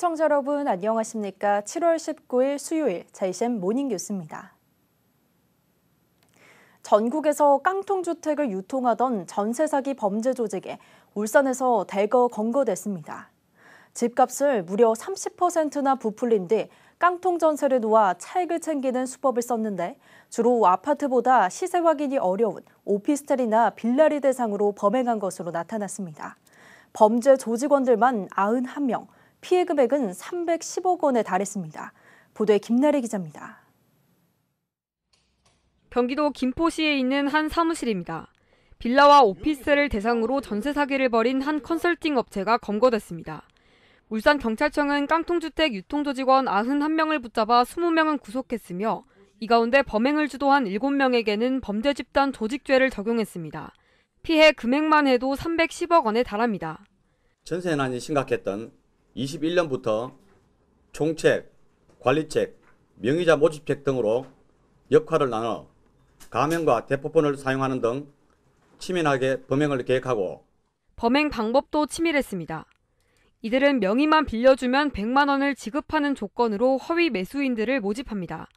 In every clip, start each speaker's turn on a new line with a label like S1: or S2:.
S1: 시청자 여러분 안녕하십니까? 7월 19일 수요일 JCM 모닝뉴스입니다. 전국에서 깡통주택을 유통하던 전세 사기 범죄 조직이 울산에서 대거 검거됐습니다. 집값을 무려 30%나 부풀린 뒤 깡통 전세를 놓아 차익을 챙기는 수법을 썼는데 주로 아파트보다 시세 확인이 어려운 오피스텔이나 빌라를 대상으로 범행한 것으로 나타났습니다. 범죄 조직원들만 91명, 피해 금액은 310억 원에 달했습니다. 보도에 김나래 기자입니다.
S2: 경기도 김포시에 있는 한 사무실입니다. 빌라와 오피스텔을 대상으로 전세 사기를 벌인 한 컨설팅 업체가 검거됐습니다. 울산경찰청은 깡통주택 유통조직원 91명을 붙잡아 20명은 구속했으며 이 가운데 범행을 주도한 7명에게는 범죄 집단 조직죄를 적용했습니다. 피해 금액만 해도 310억 원에 달합니다.
S3: 전세난이 심각했던 21년부터 총책, 관리책, 명의자 모집책 등으로 역할을 나눠 가명과 대포폰을 사용하는 등 치밀하게 범행을 계획하고
S2: 범행 방법도 치밀했습니다. 이들은 명의만 빌려주면 100만 원을 지급하는 조건으로 허위 매수인들을 모집합니다.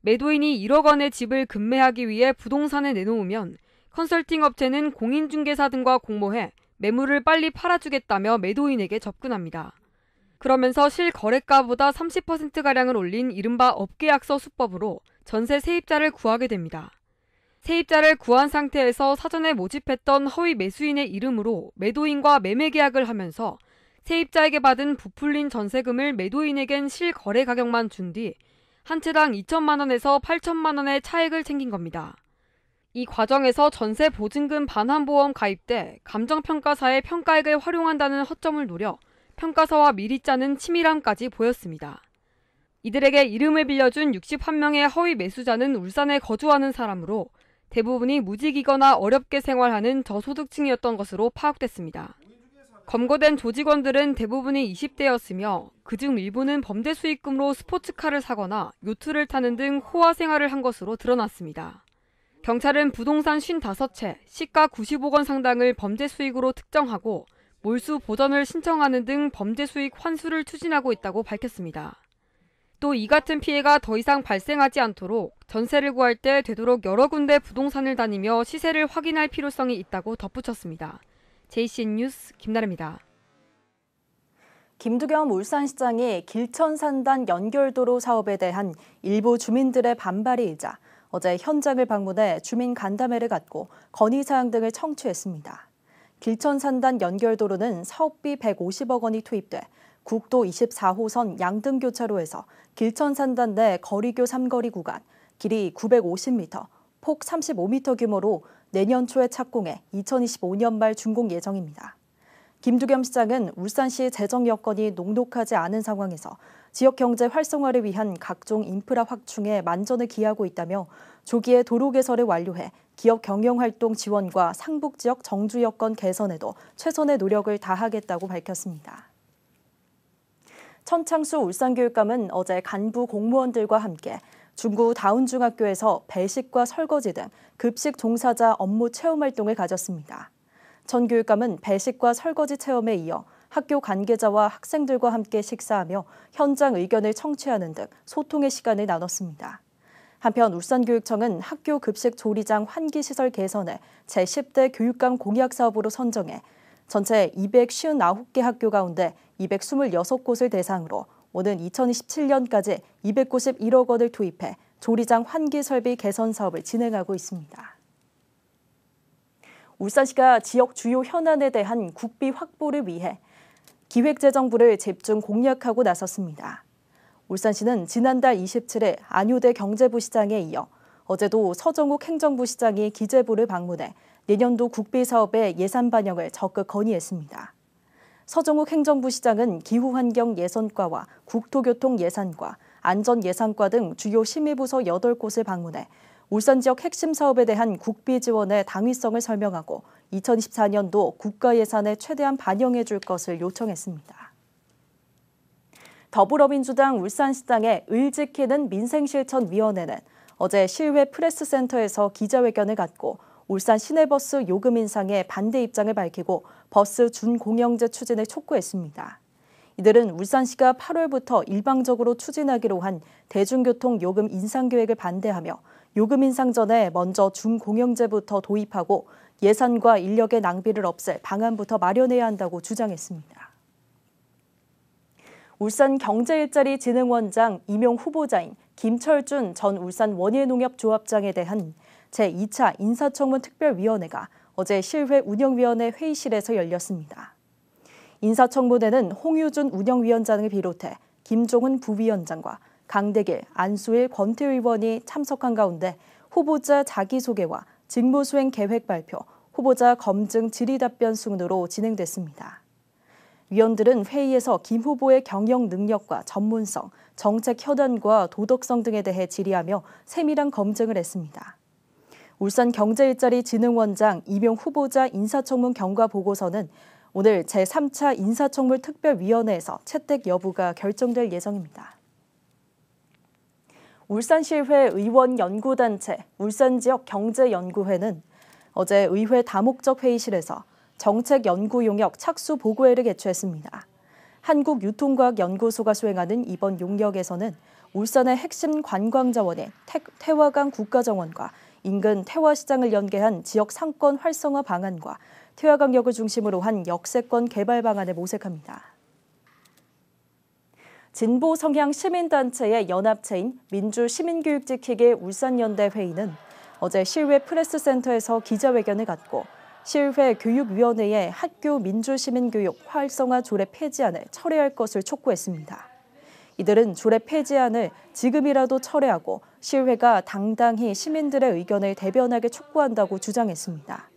S2: 매도인이 1억 원의 집을 급매하기 위해 부동산을 내놓으면 컨설팅 업체는 공인중개사 등과 공모해 매물을 빨리 팔아주겠다며 매도인에게 접근합니다. 그러면서 실거래가보다 30%가량을 올린 이른바 업계약서 수법으로 전세 세입자를 구하게 됩니다. 세입자를 구한 상태에서 사전에 모집했던 허위 매수인의 이름으로 매도인과 매매 계약을 하면서 세입자에게 받은 부풀린 전세금을 매도인에겐 실거래 가격만 준 뒤 한 채당 2천만 원에서 8천만 원의 차익을 챙긴 겁니다. 이 과정에서 전세 보증금 반환보험 가입돼 감정평가사의 평가액을 활용한다는 허점을 노려 평가서와 미리 짜는 치밀함까지 보였습니다. 이들에게 이름을 빌려준 61명의 허위 매수자는 울산에 거주하는 사람으로 대부분이 무직이거나 어렵게 생활하는 저소득층이었던 것으로 파악됐습니다. 검거된 조직원들은 대부분이 20대였으며 그중 일부는 범죄 수익금으로 스포츠카를 사거나 요트를 타는 등 호화 생활을 한 것으로 드러났습니다. 경찰은 부동산 55채, 시가 95억 원 상당을 범죄 수익으로 특정하고 몰수 보전을 신청하는 등 범죄 수익 환수를 추진하고 있다고 밝혔습니다. 또 이 같은 피해가 더 이상 발생하지 않도록 전세를 구할 때 되도록 여러 군데 부동산을 다니며 시세를 확인할 필요성이 있다고 덧붙였습니다. JCN 뉴스 김나래입니다.
S1: 김두겸 울산시장이 길천산단 연결도로 사업에 대한 일부 주민들의 반발이 일자 어제 현장을 방문해 주민 간담회를 갖고 건의사항 등을 청취했습니다. 길천산단 연결도로는 사업비 150억 원이 투입돼 국도 24호선 양등교차로에서 길천산단 내 거리교 3거리 구간, 길이 950m, 폭 35m 규모로 내년 초에 착공해 2025년 말 준공 예정입니다. 김두겸 시장은 울산시 재정 여건이 녹록하지 않은 상황에서 지역 경제 활성화를 위한 각종 인프라 확충에 만전을 기하고 있다며 조기에 도로 개설을 완료해 기업 경영 활동 지원과 상북 지역 정주 여건 개선에도 최선의 노력을 다하겠다고 밝혔습니다. 천창수 울산교육감은 어제 간부 공무원들과 함께 중구 다운중학교에서 배식과 설거지 등 급식 종사자 업무 체험 활동을 가졌습니다. 천 교육감은 배식과 설거지 체험에 이어 학교 관계자와 학생들과 함께 식사하며 현장 의견을 청취하는 등 소통의 시간을 나눴습니다. 한편 울산교육청은 학교 급식 조리장 환기시설 개선을 제10대 교육감 공약 사업으로 선정해 전체 259개 학교 가운데 226곳을 대상으로 오는 2027년까지 291억 원을 투입해 조리장 환기 설비 개선 사업을 진행하고 있습니다. 울산시가 지역 주요 현안에 대한 국비 확보를 위해 기획재정부를 집중 공략하고 나섰습니다. 울산시는 지난달 27일 안효대 경제부 시장에 이어 어제도 서정욱 행정부 시장이 기재부를 방문해 내년도 국비 사업의 예산 반영을 적극 건의했습니다. 서정욱 행정부 시장은 기후환경 예산과와 국토교통 예산과 안전예산과 등 주요 심의부서 8곳을 방문해 울산 지역 핵심 사업에 대한 국비 지원의 당위성을 설명하고 2024년도 국가 예산에 최대한 반영해 줄 것을 요청했습니다. 더불어민주당 울산시장의 을 지키는 민생실천위원회는 어제 실외 프레스센터에서 기자회견을 갖고 울산 시내버스 요금 인상에 반대 입장을 밝히고 버스 준공영제 추진을 촉구했습니다. 이들은 울산시가 8월부터 일방적으로 추진하기로 한 대중교통 요금 인상 계획을 반대하며 요금 인상 전에 먼저 중공영제부터 도입하고 예산과 인력의 낭비를 없앨 방안부터 마련해야 한다고 주장했습니다. 울산경제일자리진흥원장 임용 후보자인 김철준 전 울산 원예농협조합장에 대한 제2차 인사청문 특별위원회가 어제 실회 운영위원회 회의실에서 열렸습니다. 인사청문회는 홍유준 운영위원장을 비롯해 김종훈 부위원장과 강대길, 안수일, 권태우 의원이 참석한 가운데 후보자 자기소개와 직무수행 계획 발표, 후보자 검증 질의답변 순으로 진행됐습니다. 위원들은 회의에서 김 후보의 경영 능력과 전문성, 정책 현안과 도덕성 등에 대해 질의하며 세밀한 검증을 했습니다. 울산경제일자리진흥원장 임용 후보자 인사청문 경과 보고서는 오늘 제3차 인사청문 특별위원회에서 채택 여부가 결정될 예정입니다. 울산시의회 의원연구단체 울산지역경제연구회는 어제 의회 다목적 회의실에서 정책연구 용역 착수 보고회를 개최했습니다. 한국유통과학연구소가 수행하는 이번 용역에서는 울산의 핵심 관광자원인 태화강 국가정원과 인근 태화시장을 연계한 지역 상권 활성화 방안과 태화강역을 중심으로 한 역세권 개발 방안을 모색합니다. 진보 성향 시민단체의 연합체인 민주시민교육지키기 울산연대회의는 어제 실외 프레스센터에서 기자회견을 갖고 실회 교육위원회의 학교 민주시민교육 활성화 조례 폐지안을 철회할 것을 촉구했습니다. 이들은 조례 폐지안을 지금이라도 철회하고 실회가 당당히 시민들의 의견을 대변하게 촉구한다고 주장했습니다.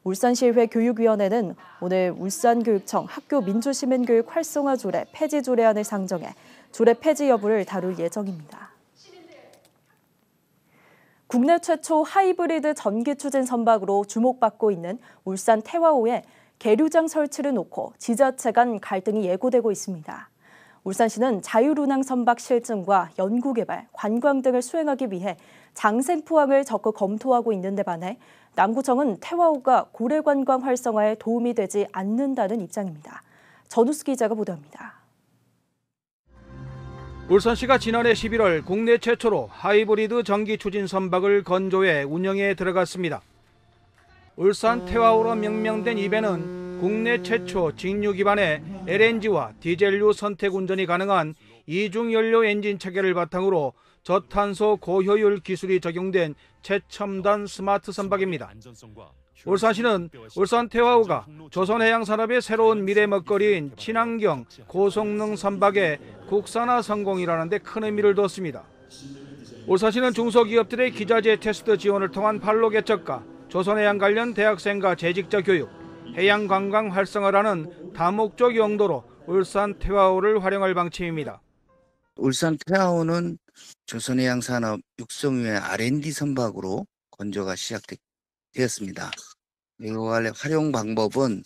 S1: 울산시의회 교육위원회는 오늘 울산교육청 학교 민주시민교육 활성화 조례 폐지 조례안을 상정해 조례 폐지 여부를 다룰 예정입니다. 국내 최초 하이브리드 전기 추진 선박으로 주목받고 있는 울산 태화호에 계류장 설치를 놓고 지자체 간 갈등이 예고되고 있습니다. 울산시는 자율운항 선박 실증과 연구개발, 관광 등을 수행하기 위해 장생포항을 적극 검토하고 있는 데 반해 남구청은 태화호가 고래관광 활성화에 도움이 되지 않는다는 입장입니다. 전우수 기자가 보도합니다.
S4: 울산시가 지난해 11월 국내 최초로 하이브리드 전기 추진 선박을 건조해 운영에 들어갔습니다. 울산 태화호로 명명된 이 배는 국내 최초 직류 기반의 LNG와 디젤류 선택 운전이 가능한 이중 연료 엔진 체계를 바탕으로 저탄소 고효율 기술이 적용된 최첨단 스마트 선박입니다. 울산시는 울산 태화호가 조선해양산업의 새로운 미래 먹거리인 친환경 고성능 선박의 국산화 성공이라는 데 큰 의미를 뒀습니다. 울산시는 중소기업들의 기자재 테스트 지원을 통한 판로 개척과 조선해양 관련 대학생과 재직자 교육, 해양관광 활성화라는 다목적 용도로 울산 태화호를 활용할 방침입니다.
S5: 울산 태화호는 조선해양산업 육성유의 R&D 선박으로 건조가 시작되었습니다. 이와의 활용 방법은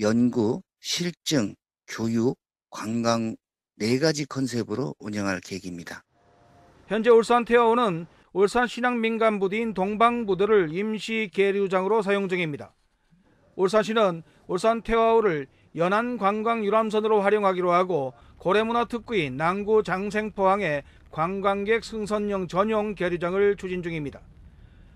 S5: 연구, 실증, 교육, 관광 4가지 컨셉으로 운영할 계획입니다.
S4: 현재 울산 태화호는 울산 신항 민간부대인 동방부대를 임시 계류장으로 사용 중입니다. 울산시는 울산 태화호를 연안 관광 유람선으로 활용하기로 하고 고래문화 특구인 남구 장생포항에 관광객 승선용 전용 계류장을 추진 중입니다.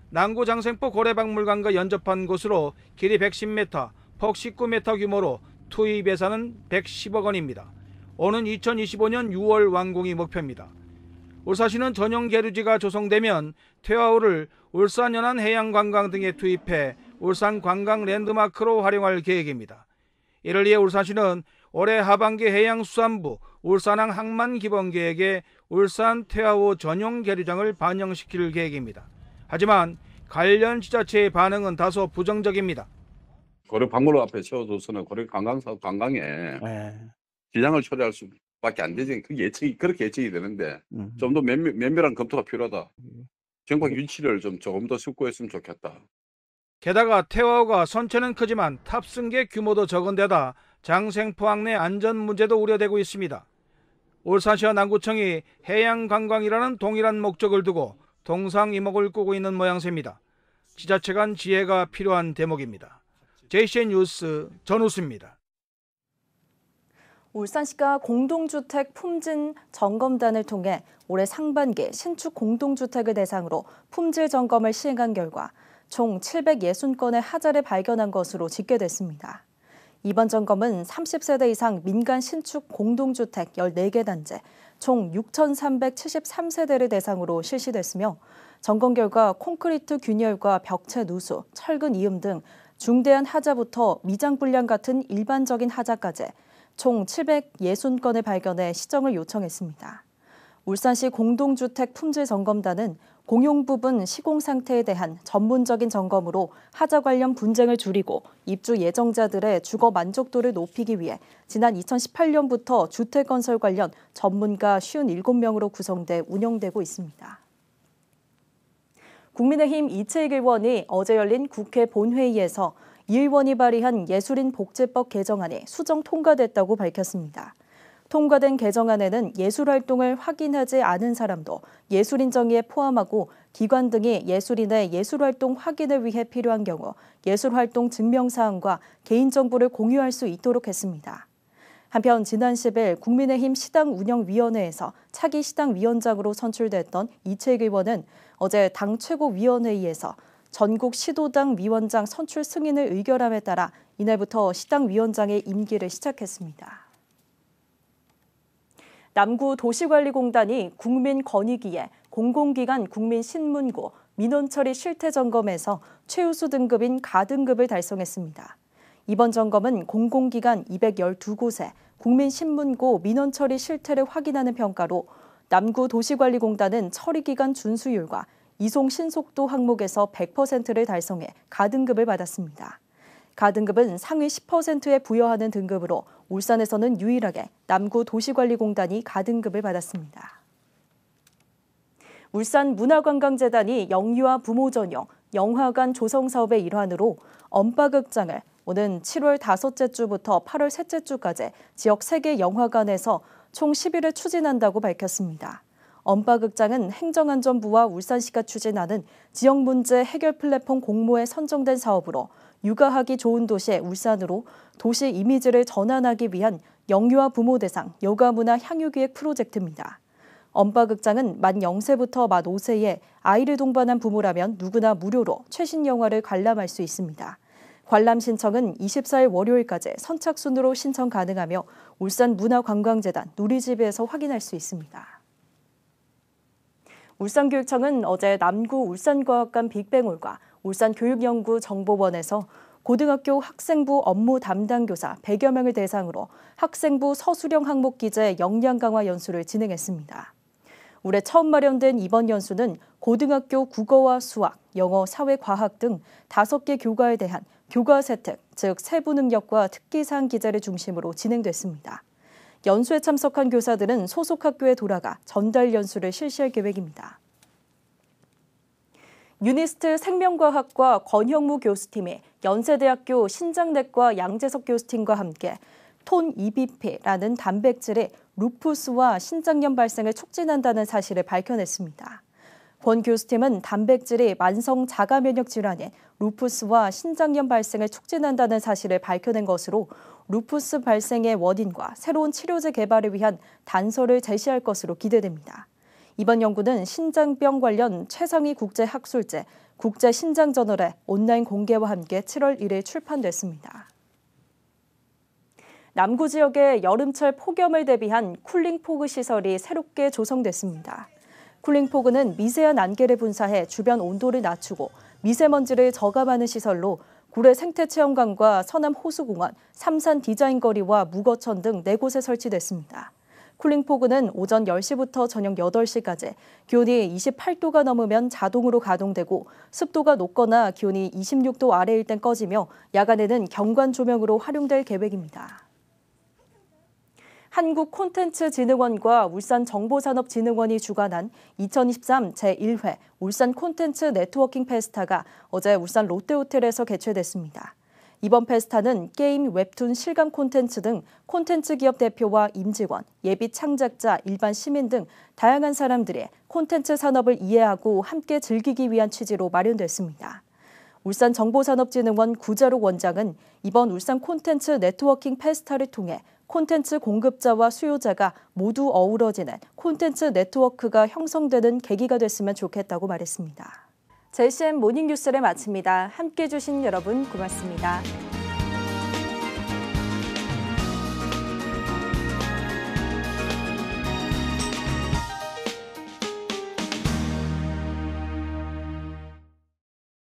S4: 남구 장생포 고래박물관과 연접한 곳으로 길이 110m, 폭 19m 규모로 투입 예산은 110억 원입니다. 오는 2025년 6월 완공이 목표입니다. 울산시는 전용 계류지가 조성되면 태화호를 울산 연안 해양관광 등에 투입해 울산 관광 랜드마크로 활용할 계획입니다. 이를 위해 울산시는 올해 하반기 해양수산부 울산항 항만 기본 계획에 울산 태화호 전용 계류장을 반영시킬 계획입니다. 하지만 관련 지자체의 반응은 다소 부정적입니다.
S6: 고래박물관 앞에 세워둬서는 고래 관광사업 관광에 지장을 초래할 수밖에 안 되지. 그렇게 예측이 되는데 좀 더 면밀한 검토가 필요하다. 정박 유치를 조금 더 숙고했으면 좋겠다.
S4: 게다가 태화호가 선체는 크지만 탑승객 규모도 적은 데다 장생포항 내 안전 문제도 우려되고 있습니다. 울산시와 남구청이 해양관광이라는 동일한 목적을 두고 동상이목을 꾸고 있는 모양새입니다. 지자체 간 지혜가 필요한 대목입니다. JCN 뉴스 전우수입니다.
S1: 울산시가 공동주택 품질 점검단을 통해 올해 상반기 신축 공동주택을 대상으로 품질 점검을 시행한 결과 총 760건의 하자를 발견한 것으로 집계됐습니다. 이번 점검은 30세대 이상 민간 신축 공동주택 14개 단지 총 6,373세대를 대상으로 실시됐으며 점검 결과 콘크리트 균열과 벽체 누수, 철근 이음 등 중대한 하자부터 미장 불량 같은 일반적인 하자까지 총 760건을 발견해 시정을 요청했습니다. 울산시 공동주택 품질 점검단은 공용 부분 시공 상태에 대한 전문적인 점검으로 하자 관련 분쟁을 줄이고 입주 예정자들의 주거 만족도를 높이기 위해 지난 2018년부터 주택 건설 관련 전문가 57명으로 구성돼 운영되고 있습니다. 국민의힘 이채익 의원이 어제 열린 국회 본회의에서 이 의원이 발의한 예술인 복지법 개정안이 수정 통과됐다고 밝혔습니다. 통과된 개정안에는 예술활동을 확인하지 않은 사람도 예술인 정의에 포함하고 기관 등이 예술인의 예술활동 확인을 위해 필요한 경우 예술활동 증명사항과 개인정보를 공유할 수 있도록 했습니다. 한편 지난 10일 국민의힘 시당운영위원회에서 차기 시당위원장으로 선출됐던 이채익 의원은 어제 당 최고위원회의에서 전국 시도당 위원장 선출 승인을 의결함에 따라 이날부터 시당위원장의 임기를 시작했습니다. 남구도시관리공단이 국민권익위에 공공기관 국민신문고 민원처리 실태점검에서 최우수 등급인 가등급을 달성했습니다. 이번 점검은 공공기관 212곳에 국민신문고 민원처리 실태를 확인하는 평가로 남구도시관리공단은 처리기간 준수율과 이송 신속도 항목에서 100%를 달성해 가등급을 받았습니다. 가등급은 상위 10%에 부여하는 등급으로 울산에서는 유일하게 남구도시관리공단이 가등급을 받았습니다. 울산문화관광재단이 영유아 부모 전용 영화관 조성 사업의 일환으로 엄빠극장을 오는 7월 5째 주부터 8월 3째 주까지 지역 3개 영화관에서 총 10일을 추진한다고 밝혔습니다. 엄빠극장은 행정안전부와 울산시가 추진하는 지역문제 해결 플랫폼 공모에 선정된 사업으로 육아하기 좋은 도시 울산으로 도시 이미지를 전환하기 위한 영유아 부모 대상 여가문화 향유기획 프로젝트입니다. 엄빠극장은 만 0세부터 만 5세에 아이를 동반한 부모라면 누구나 무료로 최신 영화를 관람할 수 있습니다. 관람 신청은 24일 월요일까지 선착순으로 신청 가능하며 울산문화관광재단 누리집에서 확인할 수 있습니다. 울산교육청은 어제 남구 울산과학관 빅뱅홀과 울산교육연구정보원에서 고등학교 학생부 업무 담당 교사 100여 명을 대상으로 학생부 서술형 항목 기재 역량 강화 연수를 진행했습니다. 올해 처음 마련된 이번 연수는 고등학교 국어와 수학, 영어, 사회과학 등 5개 교과에 대한 교과 세특, 즉 세부 능력과 특기사항 기재를 중심으로 진행됐습니다. 연수에 참석한 교사들은 소속 학교에 돌아가 전달 연수를 실시할 계획입니다. 유니스트 생명과학과 권형무 교수팀이 연세대학교 신장내과 양재석 교수팀과 함께 톤 EBP라는 단백질이 루푸스와 신장염 발생을 촉진한다는 사실을 밝혀냈습니다. 권 교수팀은 단백질이 만성 자가 면역 질환인 루푸스와 신장염 발생을 촉진한다는 사실을 밝혀낸 것으로 루푸스 발생의 원인과 새로운 치료제 개발을 위한 단서를 제시할 것으로 기대됩니다. 이번 연구는 신장병 관련 최상위 국제학술제 국제신장저널의 온라인 공개와 함께 7월 1일 출판됐습니다. 남구 지역의 여름철 폭염을 대비한 쿨링포그 시설이 새롭게 조성됐습니다. 쿨링포그는 미세한 안개를 분사해 주변 온도를 낮추고 미세먼지를 저감하는 시설로 구례 생태체험관과 서남 호수공원, 삼산 디자인거리와 무거천 등 4곳에 설치됐습니다. 쿨링포그는 오전 10시부터 저녁 8시까지 기온이 28도가 넘으면 자동으로 가동되고 습도가 높거나 기온이 26도 아래일 땐 꺼지며 야간에는 경관 조명으로 활용될 계획입니다. 한국콘텐츠진흥원과 울산정보산업진흥원이 주관한 2023 제1회 울산 콘텐츠 네트워킹 페스타가 어제 울산 롯데호텔에서 개최됐습니다. 이번 페스타는 게임, 웹툰, 실감 콘텐츠 등 콘텐츠 기업 대표와 임직원, 예비 창작자, 일반 시민 등 다양한 사람들이 콘텐츠 산업을 이해하고 함께 즐기기 위한 취지로 마련됐습니다. 울산정보산업진흥원 구자록 원장은 이번 울산 콘텐츠 네트워킹 페스타를 통해 콘텐츠 공급자와 수요자가 모두 어우러지는 콘텐츠 네트워크가 형성되는 계기가 됐으면 좋겠다고 말했습니다. JCM 모닝뉴스를 마칩니다. 함께해 주신 여러분 고맙습니다.